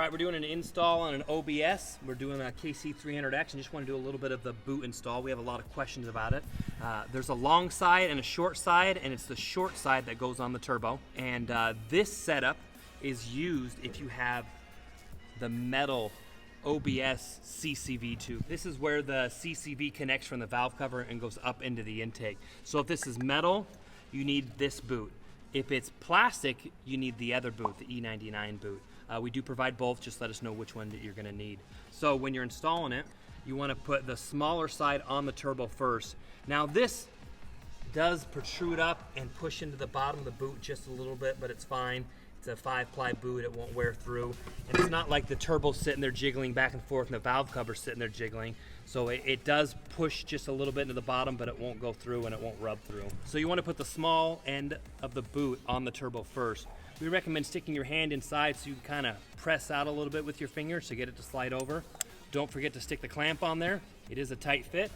right, we're doing an install on an OBS. We're doing a KC300x and just want to do a little bit of the boot install. We have a lot of questions about it. There's a long side and a short side, and it's the short side that goes on the turbo. And this setup is used if you have the metal OBS CCV tube. This is where the CCV connects from the valve cover and goes up into the intake. So if this is metal, you need this boot. If it's plastic, you need the other boot, the E99 boot. We do provide both, just let us know which one that you're gonna need. So when you're installing it, you wanna put the smaller side on the turbo first. Now this does protrude up and push into the bottom of the boot just a little bit, but it's fine. It's a 5-ply boot, it won't wear through. And it's not like the turbo's sitting there jiggling back and forth and the valve cover's sitting there jiggling. So it does push just a little bit into the bottom, but it won't go through and it won't rub through. So you want to put the small end of the boot on the turbo first. We recommend sticking your hand inside so you can kind of press out a little bit with your fingers to get it to slide over. Don't forget to stick the clamp on there. It is a tight fit,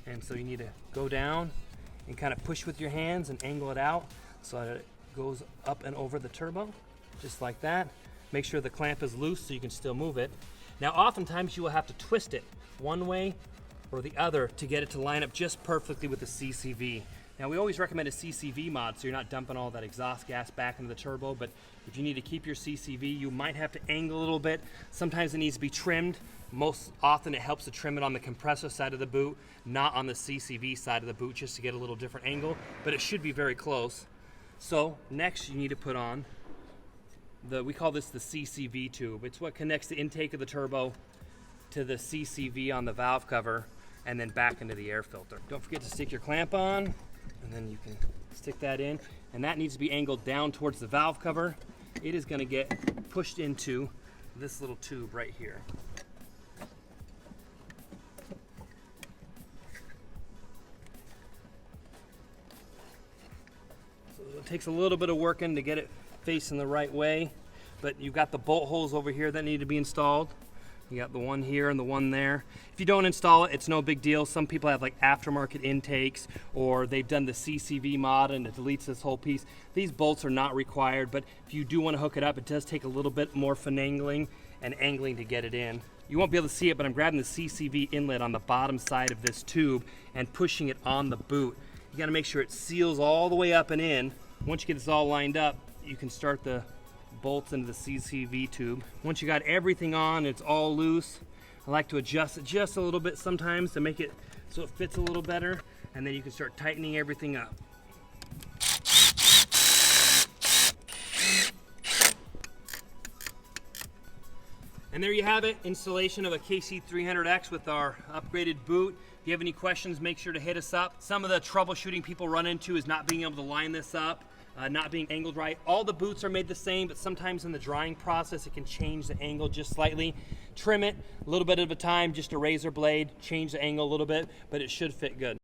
and so you need to go down and kind of push with your hands and angle it out so that it goes up and over the turbo, just like that. Make sure the clamp is loose so you can still move it. Now oftentimes you will have to twist it one way or the other to get it to line up just perfectly with the CCV. Now we always recommend a CCV mod so you're not dumping all that exhaust gas back into the turbo, but if you need to keep your CCV, you might have to angle a little bit. Sometimes it needs to be trimmed. Most often it helps to trim it on the compressor side of the boot, not on the CCV side of the boot, just to get a little different angle, but it should be very close. So next you need to put on we call this the CCV tube. It's what connects the intake of the turbo to the CCV on the valve cover and then back into the air filter. Don't forget to stick your clamp on, and then you can stick that in, and that needs to be angled down towards the valve cover. It is going to get pushed into this little tube right here. So it takes a little bit of working to get it facing the right way, but you've got the bolt holes over here that need to be installed. You got the one here and the one there. If you don't install it, it's no big deal. Some people have like aftermarket intakes, or they've done the CCV mod and it deletes this whole piece. These bolts are not required, but if you do want to hook it up, it does take a little bit more finagling and angling to get it in. You won't be able to see it, but I'm grabbing the CCV inlet on the bottom side of this tube and pushing it on the boot. You got to make sure it seals all the way up and in. Once you get this all lined up, you can start the bolts into the CCV tube. Once you got everything on, it's all loose. I like to adjust it just a little bit sometimes to make it so it fits a little better, and then you can start tightening everything up. And there you have it, installation of a KC300X with our upgraded boot. If you have any questions, make sure to hit us up. Some of the troubleshooting people run into is not being able to line this up, not being angled right. All the boots are made the same, but sometimes in the drying process it can change the angle just slightly. Trim it a little bit at a time, just a razor blade, change the angle a little bit, but it should fit good.